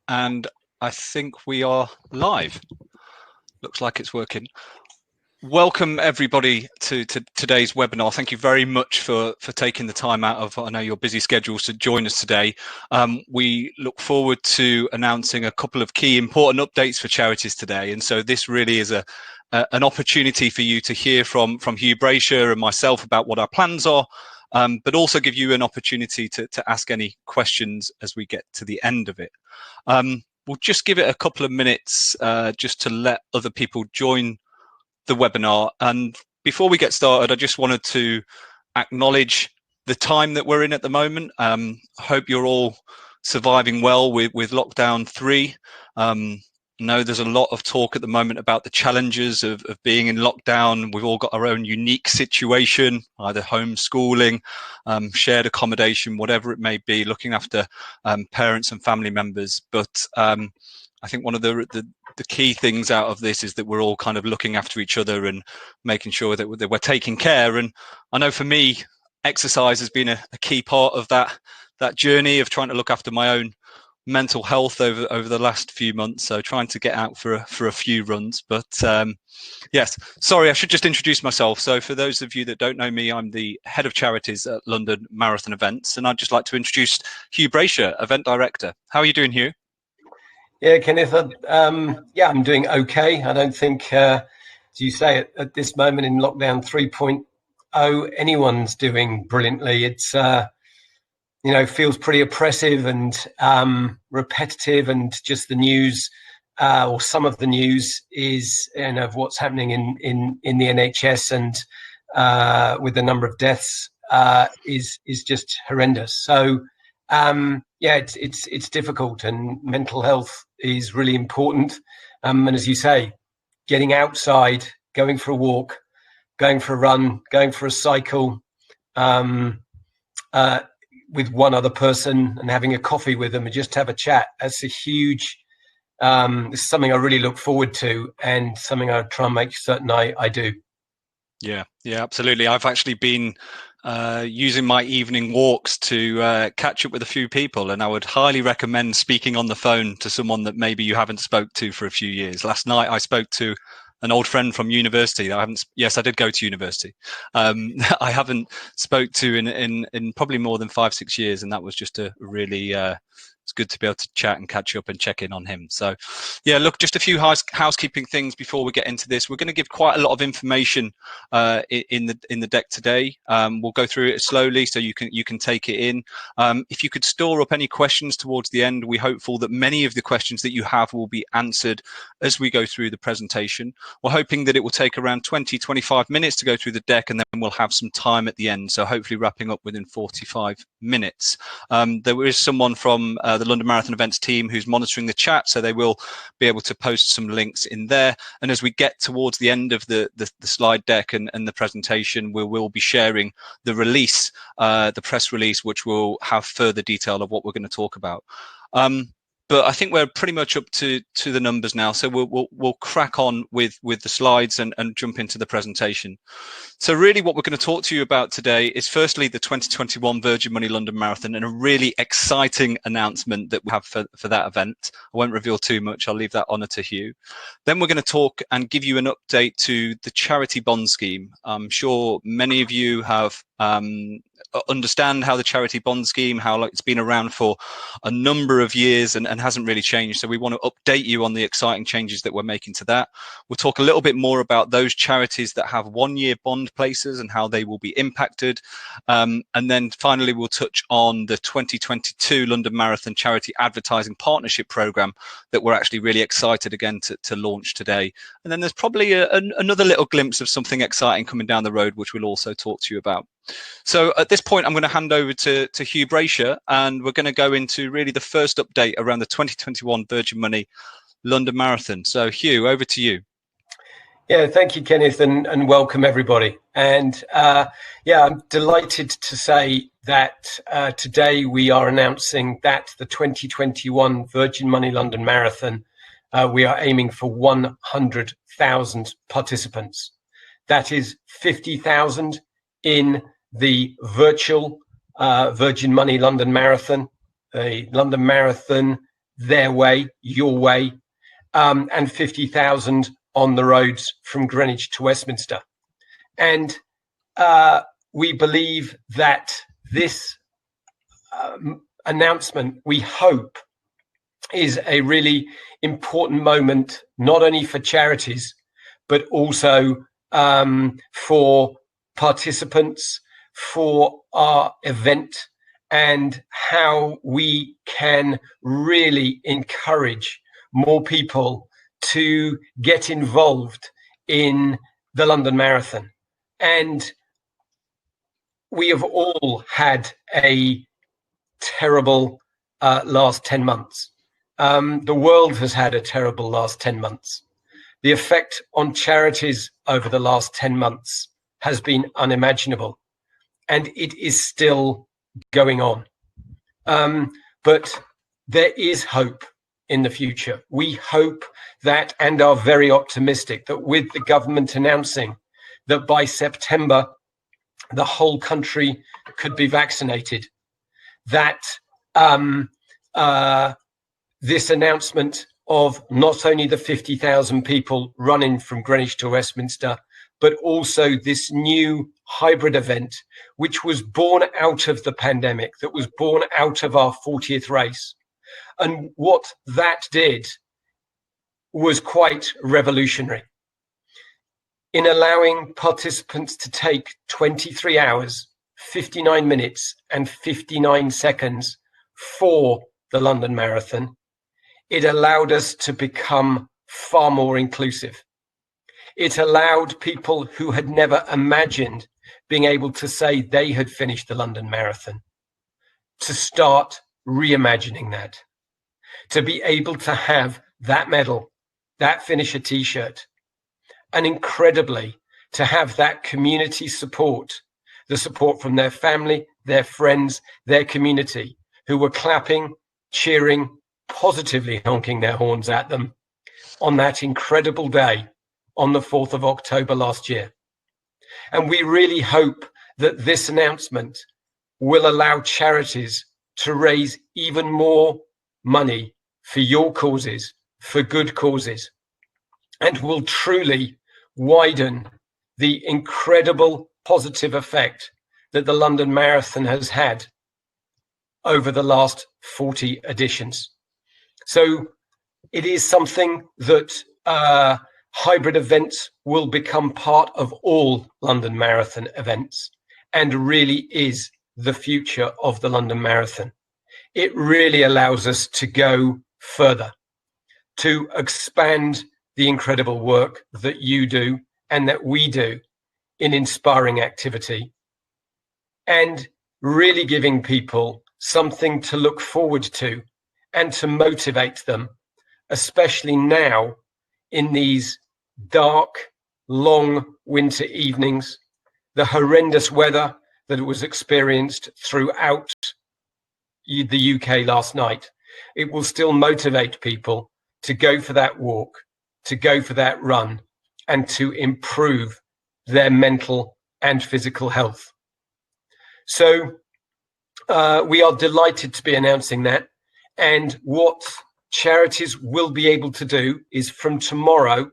And I think we are live. Looks like it's working. Welcome everybody to today's webinar. Thank you very much for taking the time out of, I know, your busy schedules to join us today. We look forward to announcing a couple of key important updates for Charities today. And so this really is an opportunity for you to hear from Hugh, Brasher and myself about what our plans are, but also give you an opportunity to ask any questions as we get to the end of it. We'll just give it a couple of minutes just to let other people join the webinar. And before we get started, I just wanted to acknowledge the time that we're in at the moment. I hope you're all surviving well with lockdown 3. I know there's a lot of talk at the moment about the challenges of being in lockdown. We've all got our own unique situation, either homeschooling, shared accommodation, whatever it may be, looking after parents and family members. But I think one of the key things out of this is that we're all kind of looking after each other and making sure that we're taking care. And I know for me, exercise has been a key part of that journey of trying to look after my own mental health over the last few months. So trying to get out for a few runs. But yes, sorry, I should just introduce myself. So for those of you that don't know me, I'm the head of charities at London Marathon Events, and I'd just like to introduce Hugh Brasher, event director. How are you doing, Hugh? Yeah, Kenneth, I'm doing okay. I don't think, as you say, at this moment in lockdown 3.0, anyone's doing brilliantly. It's, feels pretty oppressive and repetitive, and just the news, or some of the news is, of what's happening in the NHS and with the number of deaths is just horrendous. So, it's difficult, and mental health is really important. And as you say, getting outside, going for a walk, going for a run, going for a cycle with one other person and having a coffee with them and just have a chat. That's a huge, it's something I really look forward to, and something I try and make certain I do. Yeah, absolutely. I've actually been using my evening walks to catch up with a few people, and I would highly recommend speaking on the phone to someone that maybe you haven't spoke to for a few years. Last night I spoke to an old friend from university. I did go to university. I haven't spoke to in probably more than 5-6 years, and that was just a really it's good to be able to chat and catch up and check in on him. So yeah, look, just a few housekeeping things before we get into this. We're going to give quite a lot of information in the deck today. We'll go through it slowly so you can take it in. If you could store up any questions towards the end, we're hopeful that many of the questions that you have will be answered as we go through the presentation. We're hoping that it will take around 20-25 minutes to go through the deck, and then we'll have some time at the end, so hopefully wrapping up within 45 minutes. There is someone from the London Marathon Events team who's monitoring the chat, so they will be able to post some links in there. And as we get towards the end of the slide deck and the presentation, we will be sharing the release, the press release, which will have further detail of what we're going to talk about. But I think we're pretty much up to the numbers now, so we'll crack on with the slides and jump into the presentation. So really what we're going to talk to you about today is firstly the 2021 Virgin Money London Marathon, and a really exciting announcement that we have for that event. I won't reveal too much, I'll leave that honour to Hugh. Then we're going to talk and give you an update to the charity bond scheme. I'm sure many of you have understand how the charity bond scheme, how it's been around for a number of years and hasn't really changed. So we want to update you on the exciting changes that we're making to that. We'll talk a little bit more about those charities that have 1-year bond places and how they will be impacted. And then finally, we'll touch on the 2022 London Marathon Charity Advertising Partnership Programme that we're actually really excited again to launch today. And then there's probably another little glimpse of something exciting coming down the road, which we'll also talk to you about. So at this point, I'm going to hand over to Hugh Brasher, and we're going to go into really the first update around the 2021 Virgin Money London Marathon. So Hugh, over to you. Yeah, thank you, Kenneth, and welcome everybody. And I'm delighted to say that today we are announcing that the 2021 Virgin Money London Marathon, we are aiming for 100,000 participants. That is 50,000 in the virtual Virgin Money London Marathon. The London Marathon, their way, your way, and 50,000 on the roads from Greenwich to Westminster. And we believe that this announcement, we hope, is a really important moment, not only for charities, but also for participants, for our event, and how we can really encourage more people to get involved in the London Marathon. And we have all had a terrible last 10 months. The world has had a terrible last 10 months. The effect on charities over the last 10 months has been unimaginable, and it is still going on. But there is hope in the future. We hope that, and are very optimistic, that with the government announcing that by September the whole country could be vaccinated, that this announcement of not only the 50,000 people running from Greenwich to Westminster, but also this new hybrid event, which was born out of the pandemic, that was born out of our 40th race. And what that did was quite revolutionary in allowing participants to take 23 hours, 59 minutes and 59 seconds for the London Marathon. It allowed us to become far more inclusive. It allowed people who had never imagined being able to say they had finished the London Marathon to start reimagining that, to be able to have that medal, that finisher t-shirt, and incredibly to have that community support, the support from their family, their friends, their community, who were clapping, cheering, positively honking their horns at them on that incredible day on the 4th of October last year. And we really hope that this announcement will allow charities to raise even more money for your causes, for good causes, and will truly widen the incredible positive effect that the London Marathon has had over the last 40 editions. So it is something that hybrid events will become part of all London Marathon events, and really is the future of the London Marathon. It really allows us to go further, to expand the incredible work that you do and that we do in inspiring activity, and really giving people something to look forward to and to motivate them, especially now in these dark, long winter evenings, the horrendous weather that was experienced throughout the UK last night. It will still motivate people to go for that walk, to go for that run, and to improve their mental and physical health. So we are delighted to be announcing that. And what charities will be able to do is from tomorrow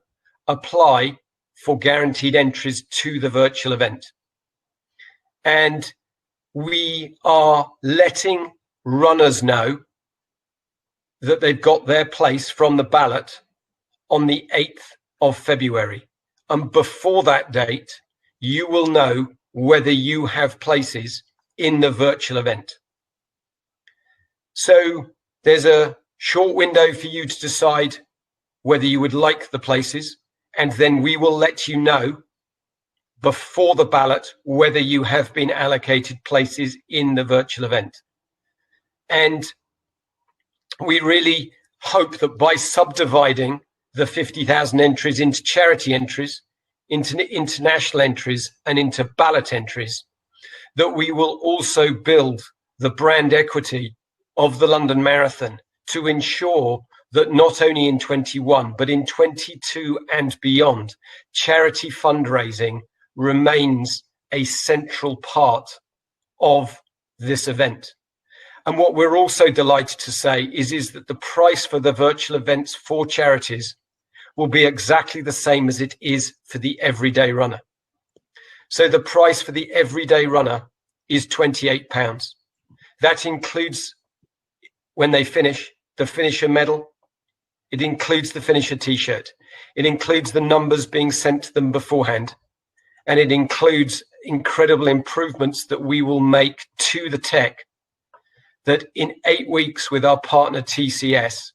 apply for guaranteed entries to the virtual event. And we are letting runners know that they've got their place from the ballot on the 8th of February. And before that date, you will know whether you have places in the virtual event. So there's a short window for you to decide whether you would like the places, and then we will let you know before the ballot whether you have been allocated places in the virtual event. And we really hope that by subdividing the 50,000 entries into charity entries, into international entries, and into ballot entries, that we will also build the brand equity of the London Marathon to ensure that not only in 21, but in 22 and beyond, charity fundraising remains a central part of this event. And what we're also delighted to say is that the price for the virtual events for Charities will be exactly the same as it is for the everyday runner. So the price for the everyday runner is £28. That includes, when they finish, the finisher medal. It includes the finisher t-shirt. It includes the numbers being sent to them beforehand. And it includes incredible improvements that we will make to the tech, that in 8 weeks with our partner TCS,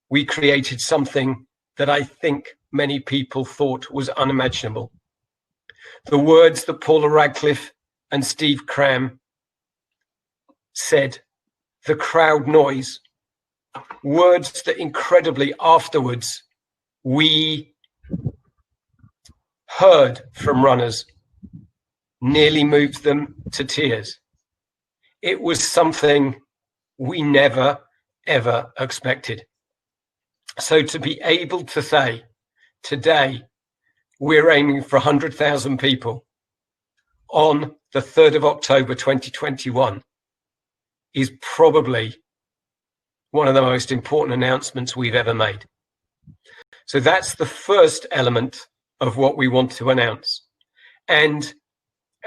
we created something that I think many people thought was unimaginable. The words that Paula Radcliffe and Steve Cram said, the crowd noise, words that incredibly afterwards we heard from runners, nearly moved them to tears. It was something we never, ever expected. So to be able to say today, we're aiming for 100,000 people on the 3rd of October 2021 is probably one of the most important announcements we've ever made. So that's the first element of what we want to announce. And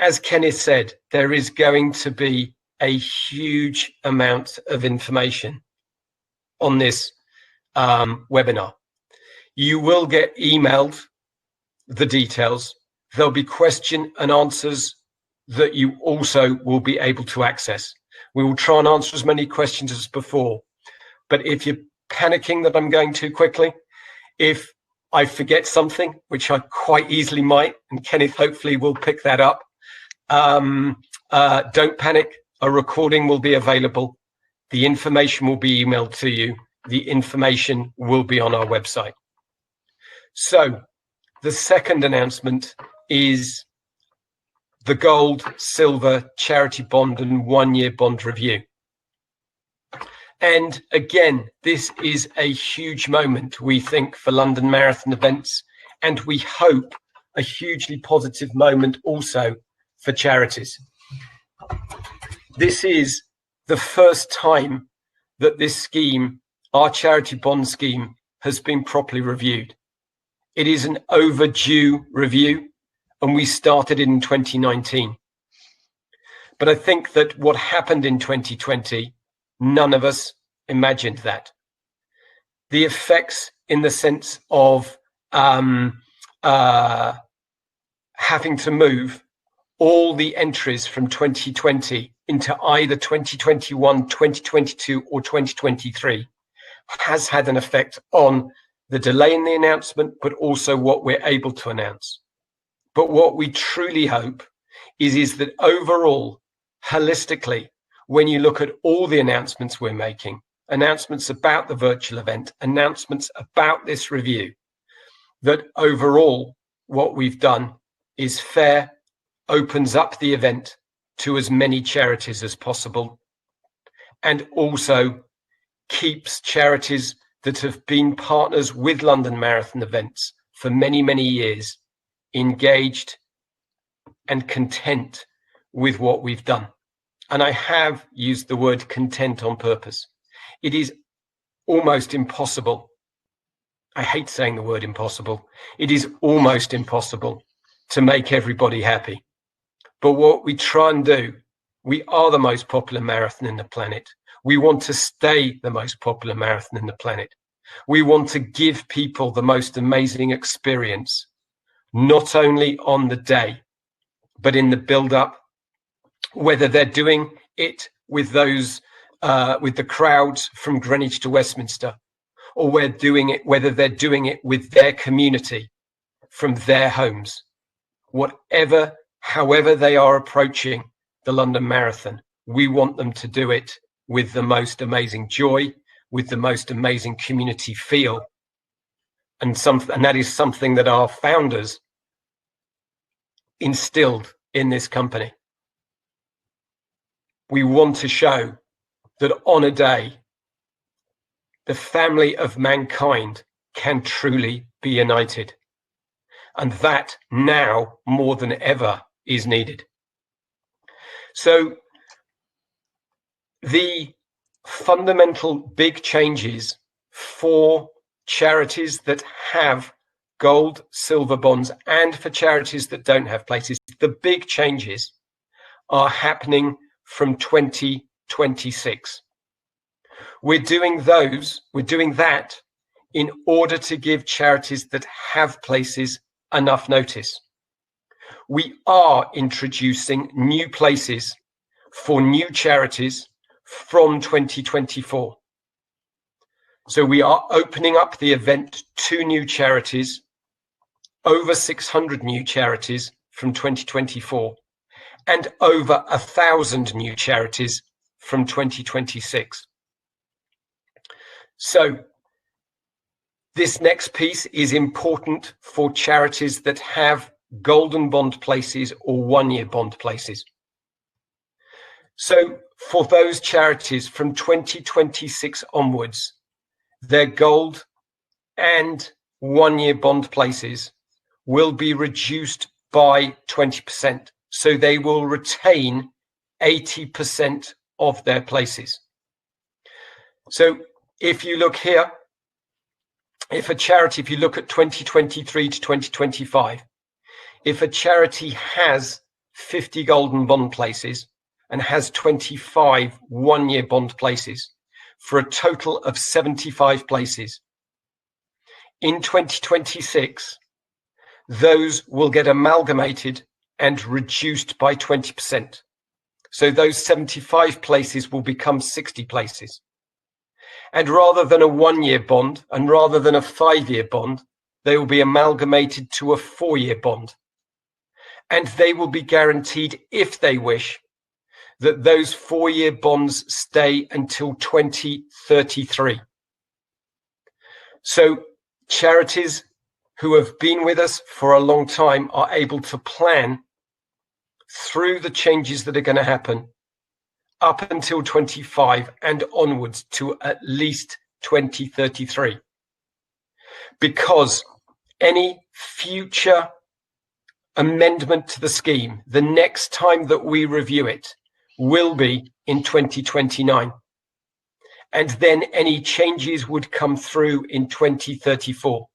as Kenneth said, there is going to be a huge amount of information on this webinar. You will get emailed the details. There'll be question and answers that you also will be able to access. We will try and answer as many questions as before. But if you're panicking that I'm going too quickly, if I forget something, which I quite easily might, and Kenneth hopefully will pick that up, don't panic. A recording will be available. The information will be emailed to you. The information will be on our website. So the second announcement is the gold, silver, charity bond and 1-year bond review. And again, this is a huge moment, we think, for London Marathon events, and we hope a hugely positive moment also for Charities. This is the first time that this scheme, our charity bond scheme, has been properly reviewed. It is an overdue review, and we started in 2019. But I think that what happened in 2020, none of us imagined that. The effects in the sense of having to move all the entries from 2020 into either 2021, 2022 or 2023 has had an effect on the delay in the announcement, but also what we're able to announce. But what we truly hope is that overall, holistically, when you look at all the announcements we're making, announcements about the virtual event, announcements about this review, that overall what we've done is fair, opens up the event to as many charities as possible, and also keeps charities that have been partners with London Marathon events for many, many years engaged and content with what we've done. And I have used the word content on purpose. It is almost impossible. I hate saying the word impossible. It is almost impossible to make everybody happy. But what we try and do, we are the most popular marathon in the planet. We want to stay the most popular marathon in the planet. We want to give people the most amazing experience, not only on the day, but in the build-up, whether they're doing it with those, with the crowds from Greenwich to Westminster, or whether they're doing it with their community from their homes. However they are approaching the London Marathon, we want them to do it with the most amazing joy, with the most amazing community feel. And that is something that our founders instilled in this company. We want to show that on a day, the family of mankind can truly be united. And that now more than ever is needed. So the fundamental big changes for charities that have gold, silver bonds, and for charities that don't have places, the big changes are happening from 2026. We're doing that in order to give charities that have places enough notice. We are introducing new places for new charities from 2024. So we are opening up the event to new charities, over 600 new charities from 2024, and over 1,000 new charities from 2026. So this next piece is important for charities that have golden bond places or one-year bond places. So for those charities from 2026 onwards, their gold and one-year bond places will be reduced by 20%. So they will retain 80% of their places. So if you look here, if you look at 2023 to 2025, if a charity has 50 golden bond places and has 25 one-year bond places for a total of 75 places, in 2026, those will get amalgamated and reduced by 20%. So those 75 places will become 60 places. And rather than a one-year bond and rather than a 5-year bond, they will be amalgamated to a 4-year bond. And they will be guaranteed, if they wish, that those 4-year bonds stay until 2033. So charities who have been with us for a long time are able to plan through the changes that are going to happen up until 25 and onwards to at least 2033. Because any future amendment to the scheme, the next time that we review it, will be in 2029. And then any changes would come through in 2034.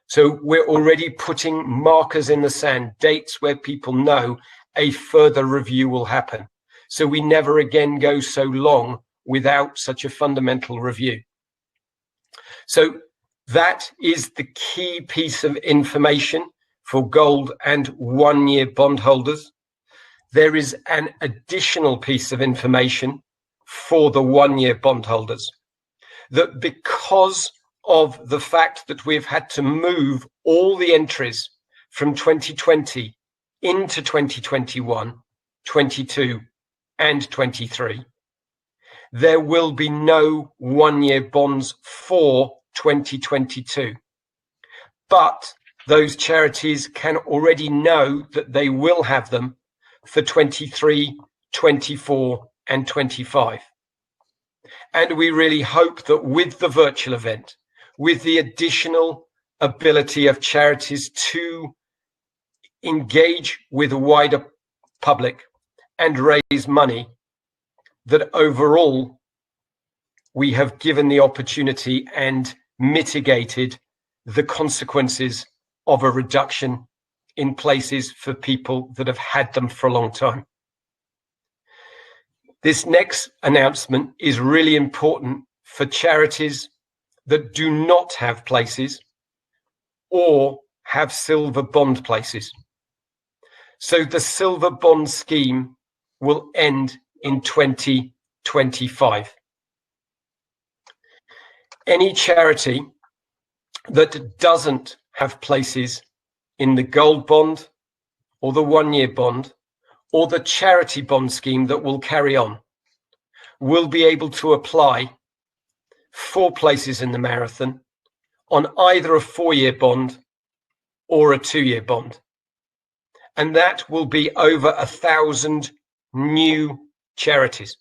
So we're already putting markers in the sand, dates where people know a further review will happen. So we never again go so long without such a fundamental review. So that is the key piece of information for gold and one-year bondholders. There is an additional piece of information for the one-year bondholders, that because of the fact that we've had to move all the entries from 2020 into 2021, 22, and 23, there will be no one-year bonds for 2022. But those charities can already know that they will have them for 23, 24, and 25. And we really hope that with the virtual event, with the additional ability of charities to engage with a wider public and raise money, that overall we have given the opportunity and mitigated the consequences of a reduction in places for people that have had them for a long time. This next announcement is really important for charities that do not have places or have silver bond places. So the silver bond scheme will end in 2025. Any charity that doesn't have places in the gold bond or the one-year bond or the charity bond scheme that will carry on will be able to apply for places in the marathon on either a 4-year bond or a 2-year bond. And that will be over 1,000 new charities.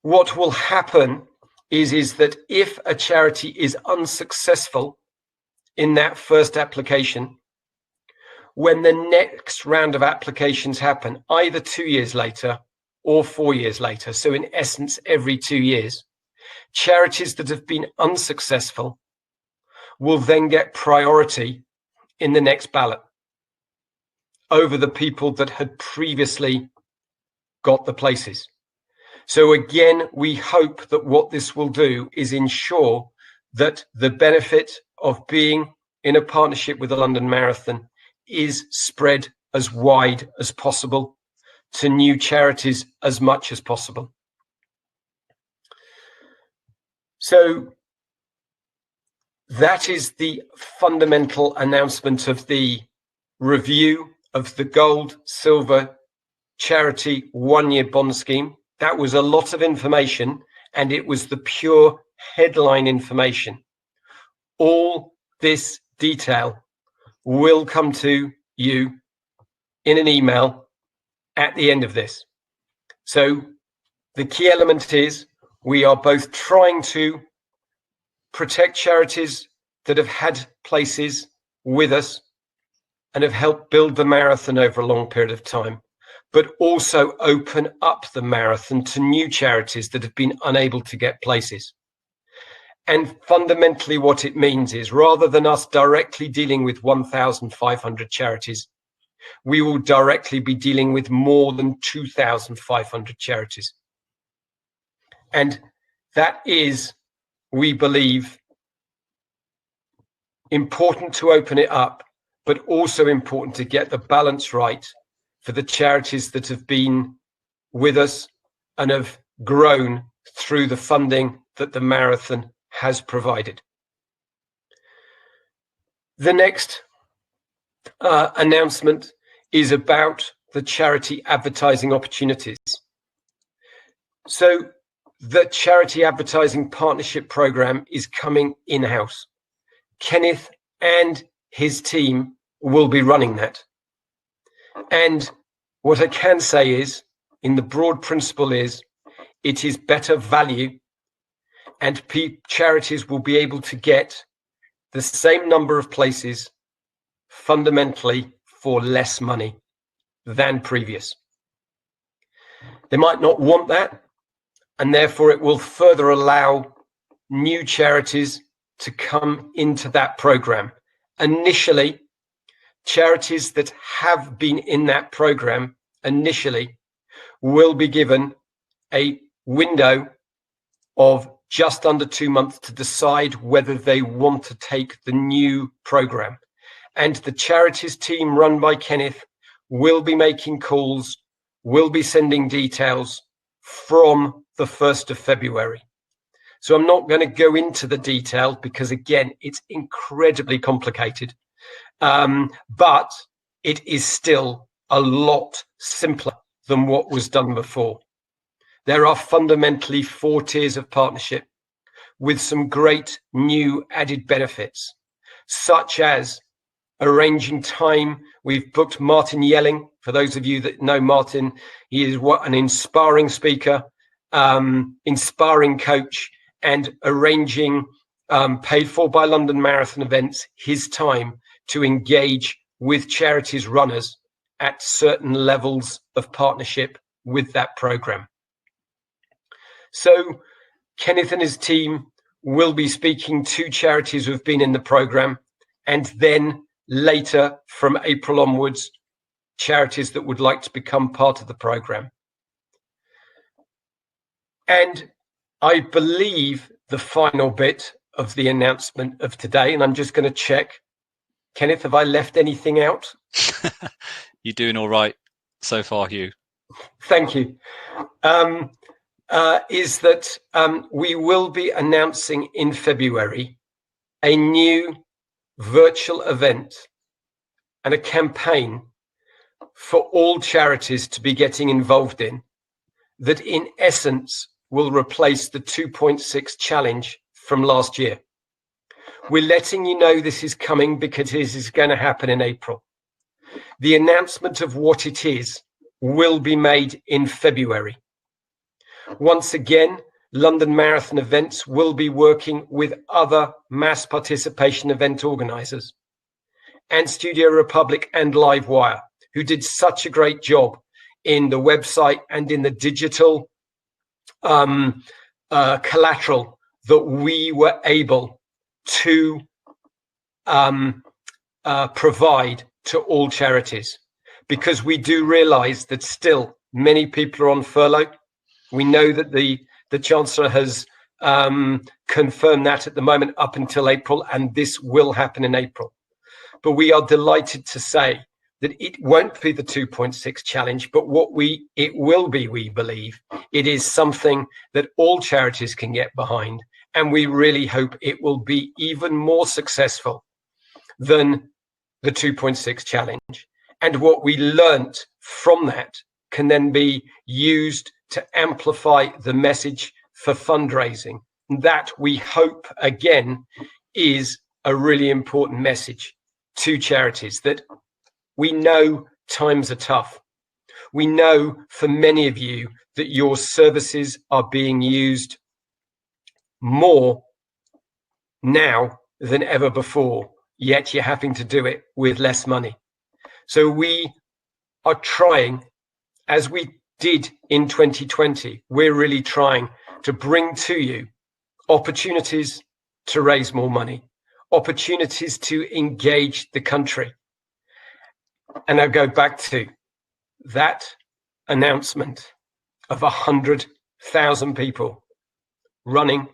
What will happen is that if a charity is unsuccessful in that first application, when the next round of applications happen, either 2 years later or 4 years later, so in essence, every 2 years, charities that have been unsuccessful will then get priority in the next ballot over the people that had previously got the places. So again, we hope that what this will do is ensure that the benefit of being in a partnership with the London Marathon is spread as wide as possible to new charities as much as possible. So that is the fundamental announcement of the review of the gold, silver charity 1-year bond scheme. That was a lot of information, and it was the pure headline information. All this detail will come to you in an email at the end of this. So the key element is we are both trying to protect charities that have had places with us and have helped build the marathon over a long period of time, but also open up the marathon to new charities that have been unable to get places. And fundamentally what it means is, rather than us directly dealing with 1,500 charities, we will directly be dealing with more than 2,500 charities. And that is, we believe, important to open it up, but also important to get the balance right for the charities that have been with us and have grown through the funding that the marathon has provided. The next announcement is about the charity advertising opportunities. So the charity advertising partnership program is coming in-house. Kenneth and his team will be running that. And what I can say is, in the broad principle is, it is better value, and charities will be able to get the same number of places fundamentally for less money than previous. They might not want that, and therefore it will further allow new charities to come into that program. Initially, charities that have been in that program initially will be given a window of just under 2 months to decide whether they want to take the new program. And the charities team run by Kenneth will be making calls, will be sending details from the 1st of February. So I'm not going to go into the detail because, again, it's incredibly complicated. But it is still a lot simpler than what was done before. There are fundamentally 4 tiers of partnership with some great new added benefits, such as arranging time. We've booked Martin Yelling. For those of you that know Martin, he is an inspiring speaker, inspiring coach, and arranging paid for by London Marathon events, his time to engage with charities runners at certain levels of partnership with that program. So Kenneth and his team will be speaking to charities who have been in the program, and then later from April onwards, charities that would like to become part of the program. And I believe the final bit of the announcement of today, and I'm just going to check, Kenneth, have I left anything out? You're doing all right so far, Hugh. Thank you. Is that we will be announcing in February a new virtual event and a campaign for all charities to be getting involved in, that in essence will replace the 2.6 challenge from last year. We're letting you know this is coming because this is going to happen in April. The announcement of what it is will be made in February. Once again, London Marathon Events will be working with other mass participation event organisers. and Studio Republic and Livewire, who did such a great job in the website and in the digital collateral that we were able to provide to all charities, because we do realize that still many people are on furlough. We know that the Chancellor has confirmed that at the moment up until April, and this will happen in April. But we are delighted to say that it won't be the 2.6 challenge, but it will be, we believe, it is something that all charities can get behind. And we really hope it will be even more successful than the 2.6 challenge. And what we learnt from that can then be used to amplify the message for fundraising. That, we hope, again, is a really important message to charities, that we know times are tough. We know for many of you that your services are being used more now than ever before, yet you're having to do it with less money. So we are trying, as we did in 2020, we're really trying to bring to you opportunities to raise more money, opportunities to engage the country. And I go back to that announcement of 100,000 people running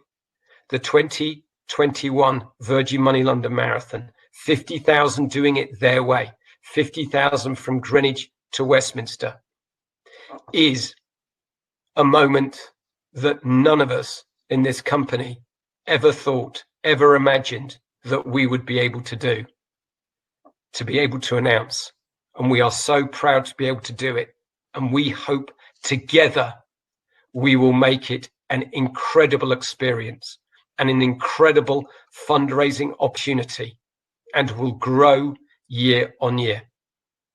the 2021 Virgin Money London Marathon, 50,000 doing it their way, 50,000 from Greenwich to Westminster, is a moment that none of us in this company ever thought, ever imagined that we would be able to do, to be able to announce. And we are so proud to be able to do it. And we hope together we will make it an incredible experience and an incredible fundraising opportunity, and will grow year on year.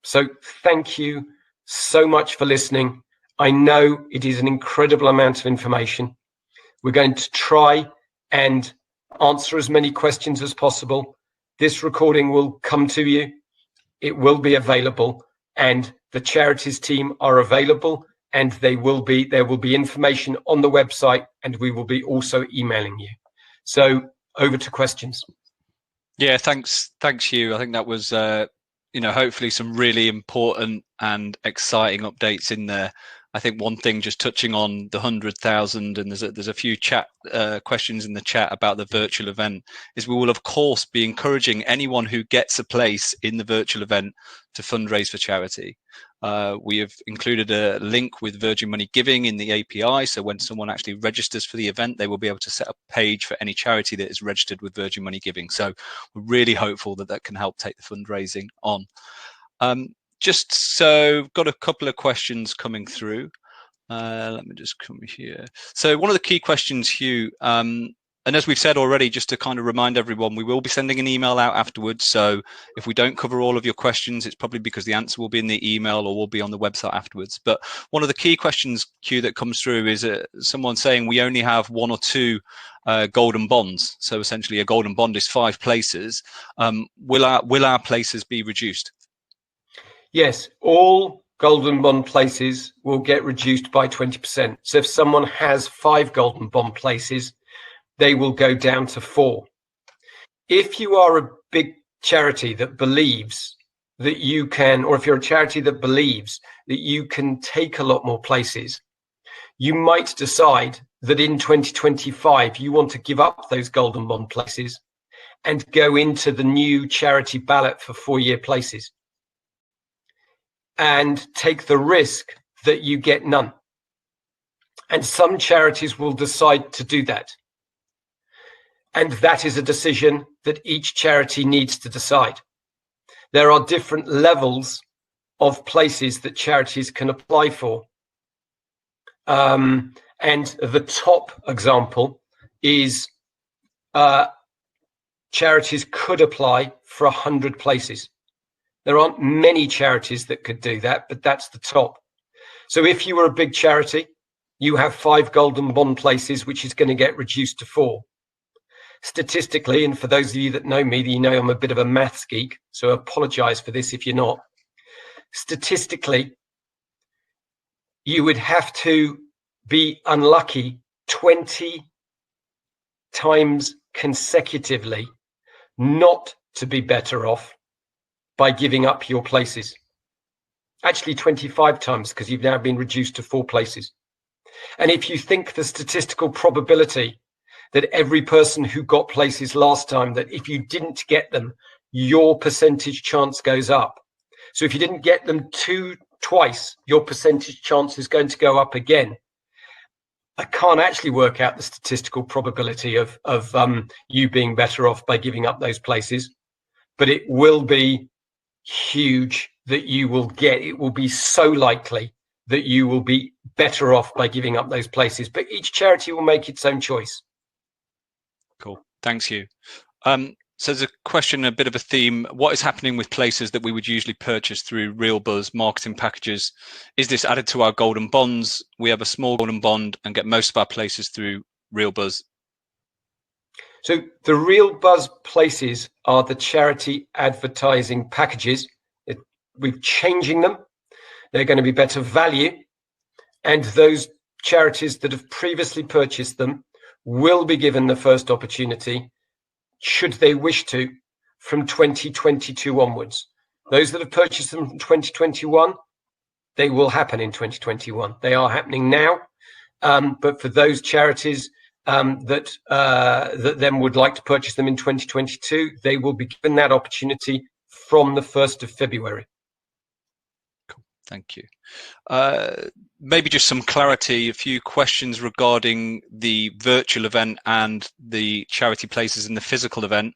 So thank you so much for listening. I know it is an incredible amount of information. We're going to try and answer as many questions as possible. This recording will come to you. It will be available, and the charities team are available, and there will be information on the website, and we will be also emailing you. So over to questions. Yeah, thanks, Hugh. I think that was, hopefully some really important and exciting updates in there. I think one thing, just touching on the 100,000, and there's a few chat questions in the chat about the virtual event, is we will of course be encouraging anyone who gets a place in the virtual event to fundraise for charity. We have included a link with Virgin Money Giving in the API, so when someone actually registers for the event, they will be able to set up a page for any charity that is registered with Virgin Money Giving. So we're really hopeful that that can help take the fundraising on. Just so, got a couple of questions coming through. Let me just come here. So one of the key questions, Hugh, and as we've said already, just to kind of remind everyone, we will be sending an email out afterwards. So if we don't cover all of your questions, it's probably because the answer will be in the email or will be on the website afterwards. But one of the key questions, Hugh, that comes through is someone saying we only have one or two golden bonds. So essentially a golden bond is 5 places. Will our places be reduced? Yes, all golden bond places will get reduced by 20%. So if someone has 5 golden bond places, they will go down to 4. If you are a big charity that believes that you can, or if you're a charity that believes that you can take a lot more places, you might decide that in 2025, you want to give up those golden bond places and go into the new charity ballot for 4-year places, and take the risk that you get none. And some charities will decide to do that. And that is a decision that each charity needs to decide. There are different levels of places that charities can apply for. And the top example is charities could apply for 100 places. There aren't many charities that could do that, but that's the top. So if you were a big charity, you have 5 golden bond places, which is going to get reduced to 4. statistically, and for those of you that know me, you know I'm a bit of a maths geek, so I apologize for this if you're not. Statistically, you would have to be unlucky 20 times consecutively not to be better off by giving up your places. Actually 25 times, because you've now been reduced to 4 places. And if you think the statistical probability that every person who got places last time, that if you didn't get them, your percentage chance goes up. So if you didn't get them twice, your percentage chance is going to go up again. I can't actually work out the statistical probability of you being better off by giving up those places, but it will be huge that you will get. It will be so likely that you will be better off by giving up those places, but each charity will make its own choice. Cool. Thanks, Hugh. So there's a question, a bit of a theme. What is happening with places that we would usually purchase through Real Buzz marketing packages? Is this added to our golden bonds? We have a small golden bond and get most of our places through Real Buzz. So the Real Buzz places are the charity advertising packages. We're changing them. They're going to be better value. And those charities that have previously purchased them will be given the first opportunity, should they wish to, from 2022 onwards. Those that have purchased them from 2021, they will happen in 2021. They are happening now. But for those charities that then would like to purchase them in 2022, they will be given that opportunity from the 1st of February. Cool. Thank you. Maybe just some clarity, a few questions regarding the virtual event and the charity places in the physical event.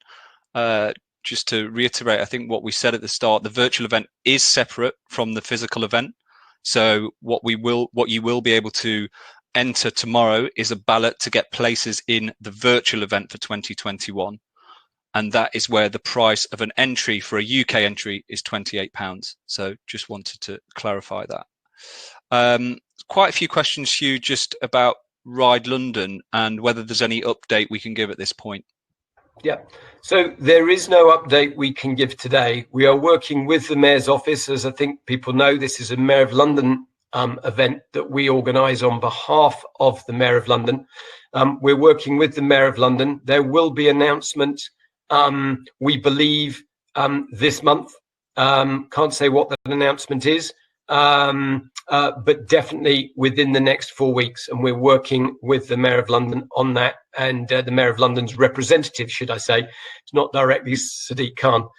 Just to reiterate, I think what we said at the start, the virtual event is separate from the physical event. So what you will be able to enter tomorrow is a ballot to get places in the virtual event for 2021. And that is where the price of an entry for a UK entry is £28. So just wanted to clarify that. Quite a few questions, Hugh, just about Ride London and whether there's any update we can give at this point. Yeah, so there is no update we can give today. We are working with the Mayor's office. As I think people know, this is a Mayor of London event that we organise on behalf of the Mayor of London. We're working with the Mayor of London. There will be announcement, we believe, this month. Can't say what that announcement is, but definitely within the next 4 weeks. And we're working with the Mayor of London on that, and the Mayor of London's representative, should I say. It's not directly Sadiq Khan.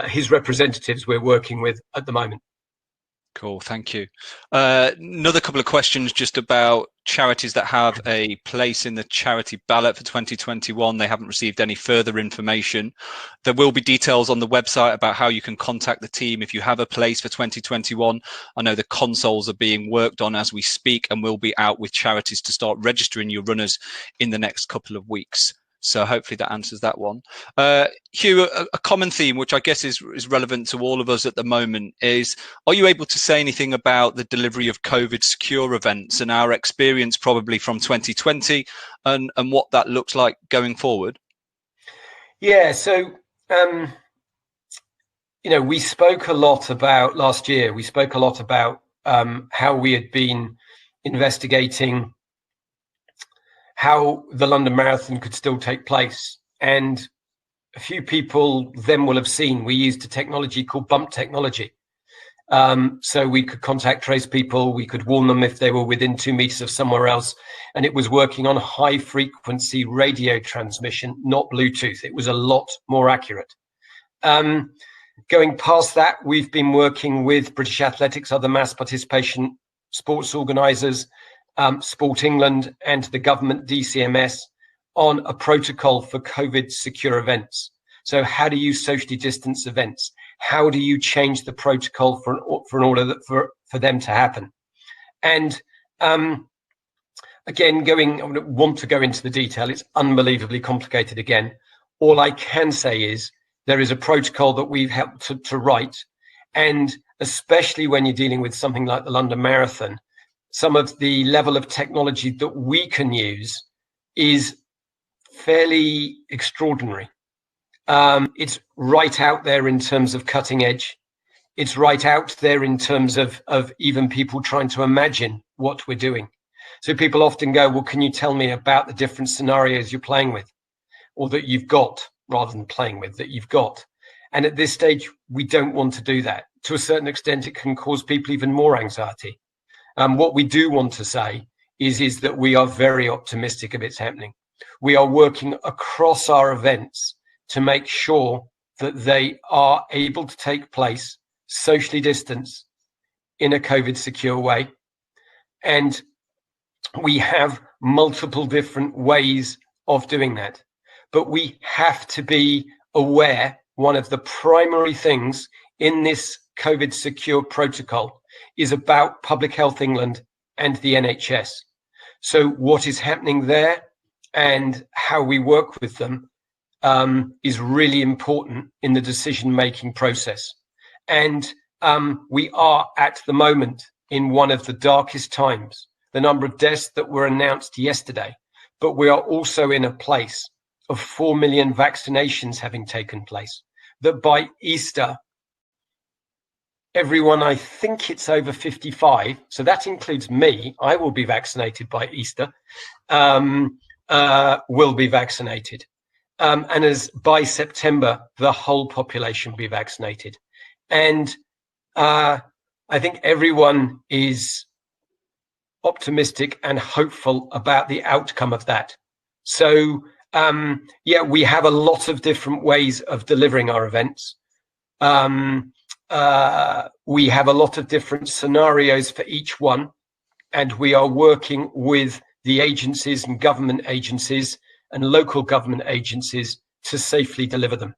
His representatives we're working with at the moment. Cool, thank you. Another couple of questions just about charities that have a place in the charity ballot for 2021. They haven't received any further information. There will be details on the website about how you can contact the team if you have a place for 2021. I know the consoles are being worked on as we speak, and we'll be out with charities to start registering your runners in the next couple of weeks. So hopefully that answers that one. Hugh, a common theme, which I guess is relevant to all of us at the moment, is, are you able to say anything about the delivery of COVID secure events and our experience probably from 2020 and what that looks like going forward? Yeah, so, we spoke a lot about last year. We spoke a lot about how we had been investigating how the London Marathon could still take place. And a few people then will have seen we used a technology called bump technology. So we could contact trace people, we could warn them if they were within 2 meters of somewhere else. And it was working on high frequency radio transmission, not Bluetooth. It was a lot more accurate. Going past that, we've been working with British Athletics, other mass participation sports organisers, Sport England and the government DCMS on a protocol for COVID secure events. So how do you socially distance events? How do you change the protocol for an order for them to happen? And again, I want to go into the detail. It's unbelievably complicated again. All I can say is there is a protocol that we've helped to write. And especially when you're dealing with something like the London Marathon, some of the level of technology that we can use is fairly extraordinary. It's right out there in terms of cutting edge. It's right out there in terms of even people trying to imagine what we're doing. So people often go, well, can you tell me about the different scenarios you're playing with, or that you've got, rather than playing with, that you've got? And at this stage, we don't want to do that. To a certain extent, it can cause people even more anxiety. What we do want to say is that we are very optimistic of it's happening. We are working across our events to make sure that they are able to take place socially distanced in a COVID secure way. And we have multiple different ways of doing that. But we have to be aware, one of the primary things in this COVID secure protocol is about Public Health England and the NHS. So what is happening there and how we work with them is really important in the decision-making process. And we are at the moment in one of the darkest times. The number of deaths that were announced yesterday, but we are also in a place of 4 million vaccinations having taken place, that by Easter, everyone, I think it's over 55, so that includes me, I will be vaccinated by Easter, will be vaccinated. And as by September, the whole population will be vaccinated. And I think everyone is optimistic and hopeful about the outcome of that. So, yeah, we have a lot of different ways of delivering our events. We have a lot of different scenarios for each one, and we are working with the agencies and government agencies and local government agencies to safely deliver them.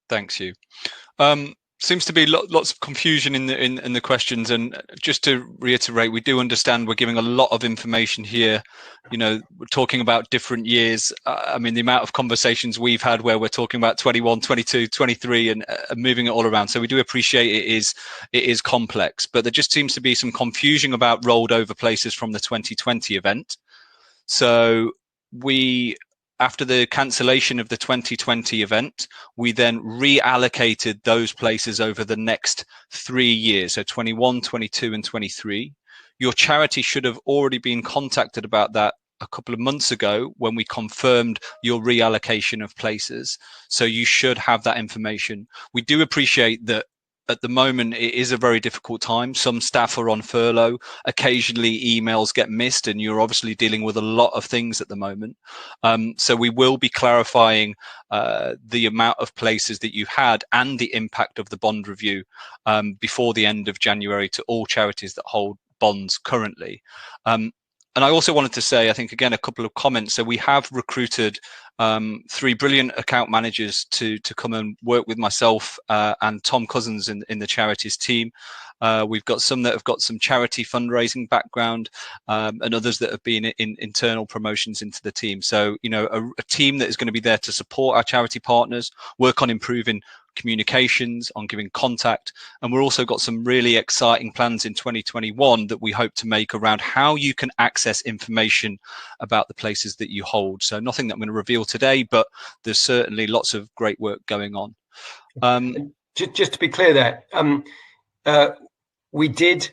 Thanks, Hugh. Seems to be lots of confusion in the questions, and just to reiterate, we do understand we're giving a lot of information here. You know, we're talking about different years. I mean, the amount of conversations we've had where we're talking about 21, 22, 23 and moving it all around. So we do appreciate it is complex, but there just seems to be some confusion about rolled over places from the 2020 event. So after the cancellation of the 2020 event, we then reallocated those places over the next 3 years, so 21, 22 and 23. Your charity should have already been contacted about that a couple of months ago when we confirmed your reallocation of places. So you should have that information. We do appreciate that at the moment it is a very difficult time. Some staff are on furlough. Occasionally emails get missed, and you're obviously dealing with a lot of things at the moment. So we will be clarifying the amount of places that you had and the impact of the bond review before the end of January to all charities that hold bonds currently. And I also wanted to say, I think, again, a couple of comments. So we have recruited 3 brilliant account managers to come and work with myself and Tom Cousins in the Charities team. We've got some that have got some charity fundraising background and others that have been in internal promotions into the team. So, you know, a team that is going to be there to support our charity partners, work on improving communications, on giving contact. And we're also got some really exciting plans in 2021 that we hope to make around how you can access information about the places that you hold. So nothing that I'm going to reveal today, but there's certainly lots of great work going on. Just to be clear there, we did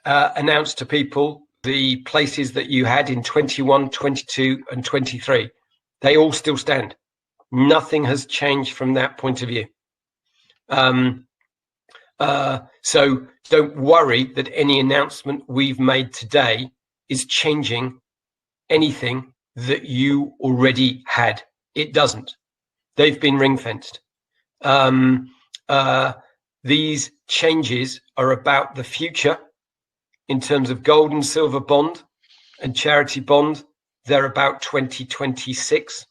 announce to people the places that you had in 21, 22 and 23. They all still stand. Nothing has changed from that point of view. So don't worry that any announcement we've made today is changing anything that you already had. It doesn't. They've been ring-fenced. These changes are about the future in terms of gold and silver bond and charity bond. They're about 2026.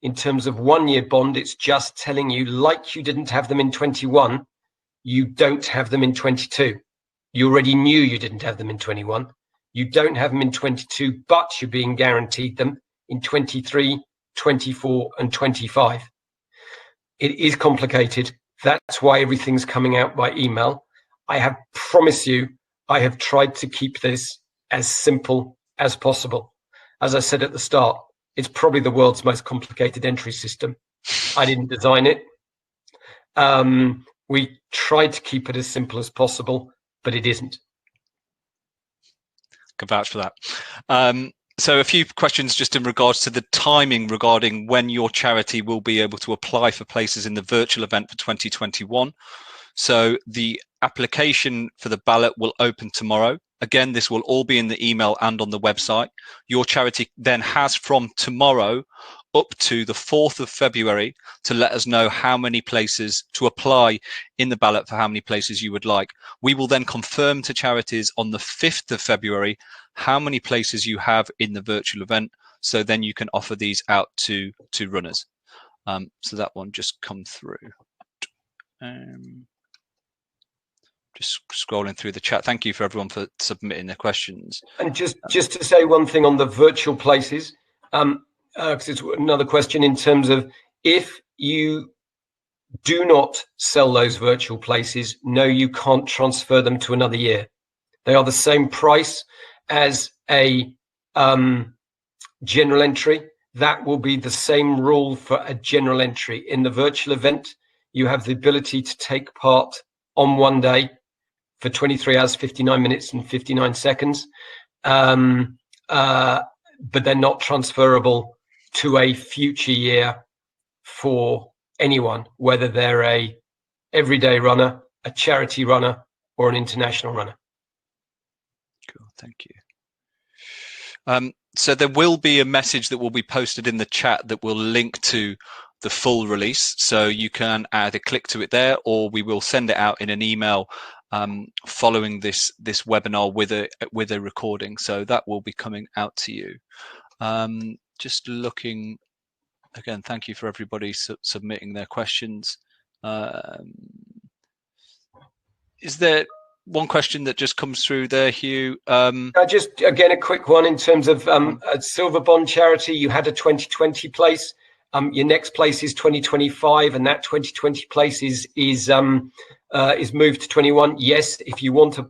In terms of 1 year bond, it's just telling you, like you didn't have them in 21, you don't have them in 22. You already knew you didn't have them in 21. You don't have them in 22, but you're being guaranteed them in 23, 24 and 25. It is complicated. That's why everything's coming out by email. I have promised you, I have tried to keep this as simple as possible. As I said at the start, It's probably the world's most complicated entry system. I didn't design it. We tried to keep it as simple as possible, but it isn't. Can vouch for that. So a few questions just in regards to the timing regarding when your charity will be able to apply for places in the virtual event for 2021. So the application for the ballot will open tomorrow. Again, this will all be in the email and on the website. Your charity then has from tomorrow up to the 4th of February to let us know how many places to apply in the ballot for how many places you would like. We will then confirm to charities on the 5th of February how many places you have in the virtual event. So then you can offer these out to runners. So that one just come through. Just scrolling through the chat. Thank you for everyone for submitting their questions. And just to say one thing on the virtual places, because it's another question in terms of if you do not sell those virtual places, no, you can't transfer them to another year. They are the same price as a general entry. That will be the same rule for a general entry. In the virtual event, you have the ability to take part on one day for 23 hours, 59 minutes and 59 seconds. But they're not transferable to a future year for anyone, whether they're a everyday runner, a charity runner, or an international runner. Cool, thank you. So there will be a message that will be posted in the chat that will link to the full release. So you can either click to it there, or we will send it out in an email following this webinar with a recording. So that will be coming out to you. Just looking again, thank you for everybody submitting their questions. Is there one question that just comes through there, Hugh? Just again, a quick one in terms of a Silver Bond charity. You had a 2020 place. Your next place is 2025, and that 2020 place is moved to 21. Yes, if you want a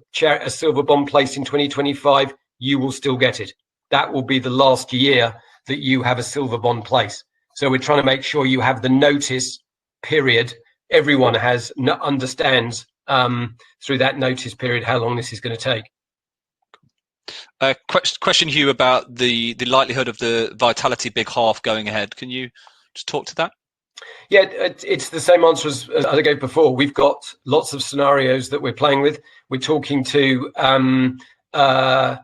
Silver Bond place in 2025, you will still get it. That will be the last year that you have a Silver Bond place. So we're trying to make sure you have the notice period. Everyone understands through that notice period how long this is going to take. Question, Hugh, about the likelihood of the Vitality Big Half going ahead. Can you just talk to that? Yeah, it's the same answer as I gave before. We've got lots of scenarios that we're playing with. We're talking to the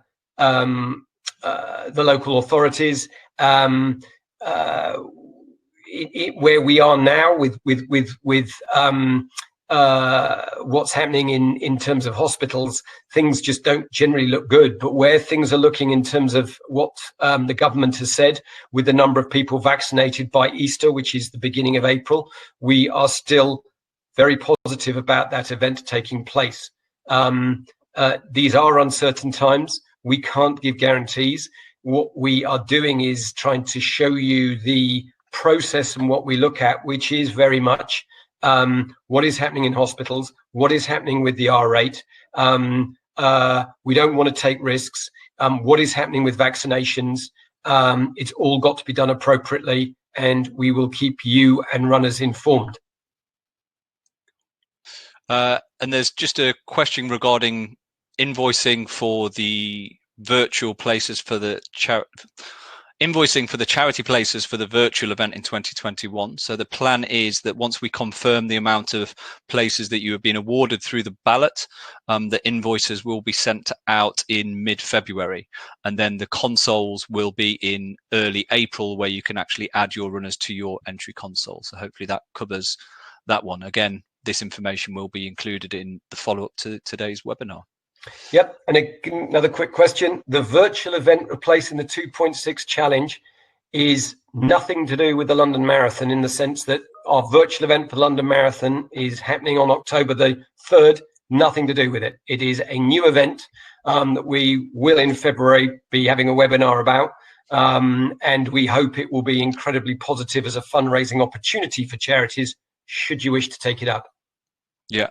local authorities. Where we are now with what's happening in terms of hospitals, things just don't generally look good. But where things are looking in terms of what the government has said, with the number of people vaccinated by Easter, which is the beginning of April, we are still very positive about that event taking place. These are uncertain times. We can't give guarantees. What we are doing is trying to show you the process and what we look at, which is very much what is happening in hospitals, what is happening with the R rate. We don't want to take risks. What is happening with vaccinations. It's all got to be done appropriately, and we will keep you and runners informed. And there's just a question regarding invoicing for the virtual places for the charity places for the virtual event in 2021. So the plan is that once we confirm the amount of places that you have been awarded through the ballot, the invoices will be sent out in mid-February, and then the consoles will be in early April, where you can actually add your runners to your entry console. So hopefully that covers that one. Again, this information will be included in the follow-up to today's webinar. Yep. And another quick question. The virtual event replacing the 2.6 challenge is nothing to do with the London Marathon, in the sense that our virtual event for London Marathon is happening on October the 3rd. Nothing to do with it. It is a new event that we will in February be having a webinar about. And we hope it will be incredibly positive as a fundraising opportunity for charities, should you wish to take it up. Yeah.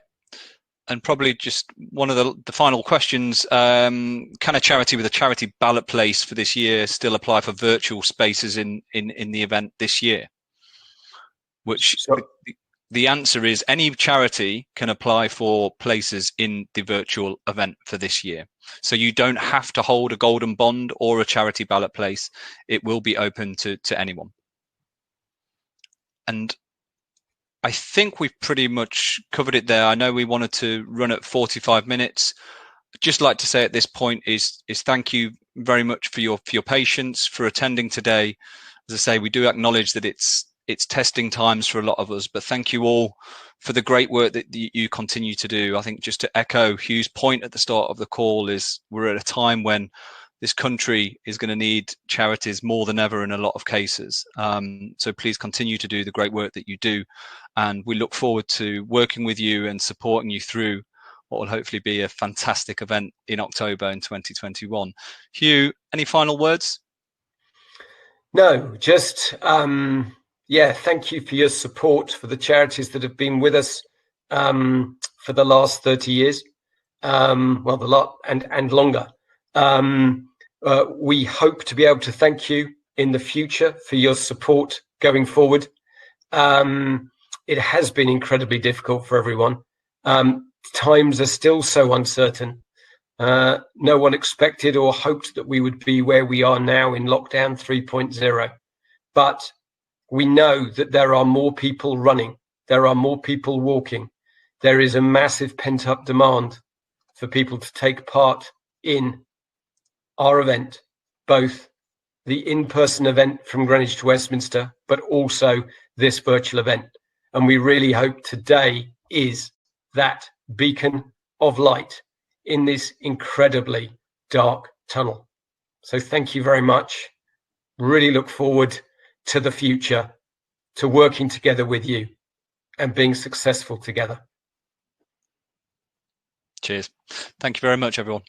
and probably just one of the final questions, can a charity with a charity ballot place for this year still apply for virtual spaces in the event this year? Which the answer is any charity can apply for places in the virtual event for this year. So you don't have to hold a golden bond or a charity ballot place. It will be open to anyone. And I think we've pretty much covered it there. I know we wanted to run at 45 minutes. I'd just like to say at this point is thank you very much for your patience, for attending today. As I say, we do acknowledge that it's testing times for a lot of us, but thank you all for the great work that you continue to do. I think just to echo Hugh's point at the start of the call is we're at a time when this country is going to need charities more than ever in a lot of cases. So please continue to do the great work that you do. And we look forward to working with you and supporting you through what will hopefully be a fantastic event in October in 2021. Hugh, any final words? No, just thank you for your support for the charities that have been with us for the last 30 years, and longer. We hope to be able to thank you in the future for your support going forward. It has been incredibly difficult for everyone. Times are still so uncertain. No one expected or hoped that we would be where we are now in lockdown 3.0. But we know that there are more people running. There are more people walking. There is a massive pent-up demand for people to take part in our event, both the in-person event from Greenwich to Westminster, but also this virtual event. And we really hope today is that beacon of light in this incredibly dark tunnel. So thank you very much. Really look forward to the future, to working together with you and being successful together. Cheers. Thank you very much, everyone.